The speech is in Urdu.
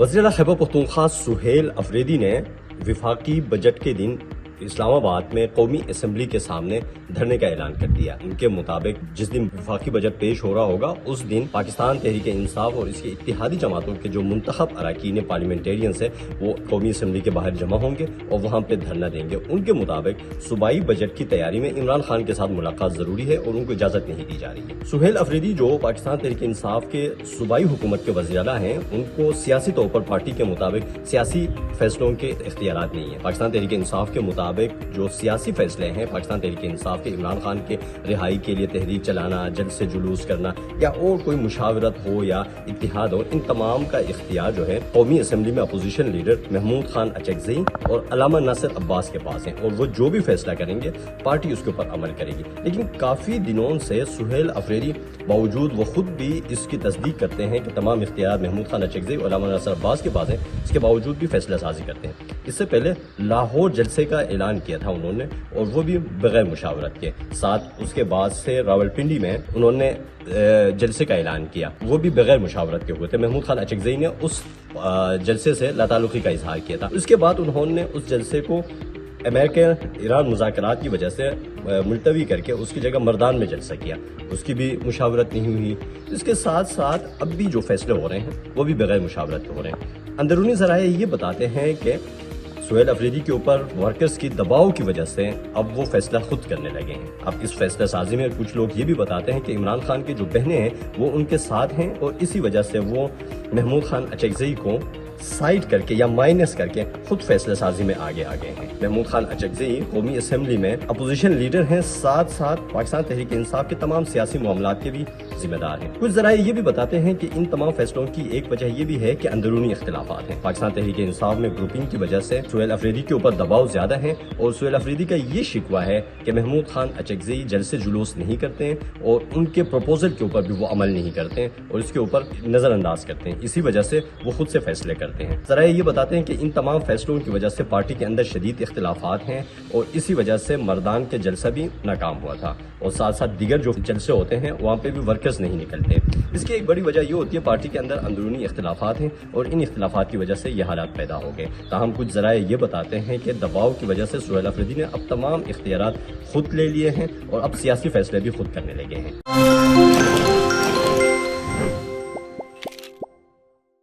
وزیر اعلیٰ خیبر پختونخوا سہیل افریدی نے وفاقی بجٹ کے دن اسلام آباد میں قومی اسمبلی کے سامنے دھرنے کا اعلان کر دیا۔ ان کے مطابق جس دن وفاقی بجٹ پیش ہو رہا ہوگا اس دن پاکستان تحریک انصاف اور اس کے اتحادی جماعتوں کے جو منتخب اراکین پارلیمنٹیرینز ہیں وہ قومی اسمبلی کے باہر جمع ہوں گے اور وہاں پہ دھرنا دیں گے۔ ان کے مطابق صوبائی بجٹ کی تیاری میں عمران خان کے ساتھ ملاقات ضروری ہے اور ان کو اجازت نہیں دی جا رہی ہے۔ سہیل افریدی جو پاکستان تحریک انصاف کے صوبائی حکومت کے وزیر اعلیٰ ہیں، ان کو سیاسی طور پر پارٹی کے مطابق سیاسی فیصلوں کے اختیارات نہیں ہیں۔ پاکستان تحریک انصاف کے مطابق جو سیاسی فیصلے ہیں، پاکستان تحریک انصاف کے عمران خان کے رہائی کے لیے تحریک چلانا، جلسے جلوس کرنا یا اور کوئی مشاورت ہو یا اتحاد ہو، ان تمام کا اختیار جو ہے قومی اسمبلی میں اپوزیشن لیڈر محمود خان اچکزئی اور علامہ ناصر عباس کے پاس ہیں، اور وہ جو بھی فیصلہ کریں گے پارٹی اس کے اوپر عمل کرے گی۔ لیکن کافی دنوں سے سہیل افریدی باوجود وہ خود بھی اس کی تصدیق کرتے ہیں کہ تمام اختیارات محمود خان اچکزئی اور علامہ ناصر عباس کے پاس ہیں، اس کے باوجود بھی فیصلہ سازی کرتے ہیں۔ اس سے پہلے لاہور جلسے کا اعلان کیا تھا انہوں نے، اور وہ بھی بغیر مشاورت کے ساتھ۔ اس کے بعد سے راولپنڈی میں انہوں نے جلسے کا اعلان کیا، وہ بھی بغیر مشاورت کے ہوئے تھے۔ محمود خان اچکزئی نے اس جلسے سے لاتعلقی کا اظہار کیا تھا۔ اس کے بعد انہوں نے اس جلسے کو امریکہ ایران مذاکرات کی وجہ سے ملتوی کر کے اس کی جگہ مردان میں جلسہ کیا، اس کی بھی مشاورت نہیں ہوئی۔ اس کے ساتھ ساتھ اب بھی جو فیصلے ہو رہے ہیں وہ بھی بغیر مشاورت کے ہو رہے ہیں۔ اندرونی ذرائع یہ بتاتے ہیں کہ سہیل افریدی کے اوپر ورکرز کی دباؤ کی وجہ سے اب وہ فیصلہ خود کرنے لگے ہیں۔ اب اس فیصلہ سازی میں کچھ لوگ یہ بھی بتاتے ہیں کہ عمران خان کے جو بہنیں ہیں وہ ان کے ساتھ ہیں، اور اسی وجہ سے وہ محمود خان اچکزئی کو سائڈ کر کے یا مائنس کر کے خود فیصلہ سازی میں آگے ہیں۔ محمود خان اچکزئی قومی اسمبلی میں اپوزیشن لیڈر ہیں، ساتھ ساتھ پاکستان تحریک انصاف کے تمام سیاسی معاملات کے بھی ذمہ دار ہیں۔ کچھ ذرائع یہ بھی بتاتے ہیں کہ ان تمام فیصلوں کی ایک وجہ یہ بھی ہے کہ اندرونی اختلافات ہیں۔ پاکستان تحریک انصاف میں گروپنگ کی وجہ سے سہیل افریدی کے اوپر دباؤ زیادہ ہے، اور سہیل افریدی کا یہ شکوہ ہے کہ محمود خان اچکزئی جلسے جلوس نہیں کرتے ہیں اور ان کے پروپوزل کے اوپر بھی وہ عمل نہیں کرتے ہیں اور اس کے اوپر نظر انداز کرتے ہیں۔ اسی وجہ سے وہ خود سے فیصلے کرتے ہیں۔ ذرائع یہ بتاتے ہیں کہ ان تمام فیصلوں کی وجہ سے پارٹی کے اندر شدید اختلافات ہیں، اور اسی وجہ سے مردان کے جلسہ بھی ناکام ہوا تھا، اور ساتھ ساتھ دیگر جو جلسے ہوتے ہیں وہاں پہ بھی ورکرز نہیں نکلتے۔ اس کی ایک بڑی وجہ یہ ہوتی ہے پارٹی کے اندر اندرونی اختلافات ہیں، اور ان اختلافات کی وجہ سے یہ حالات پیدا ہو گئے۔ تاہم کچھ ذرائع یہ بتاتے ہیں کہ دباؤ کی وجہ سے سہیل افریدی نے اب تمام اختیارات خود لے لیے ہیں اور اب سیاسی فیصلے بھی خود کرنے لگے ہیں۔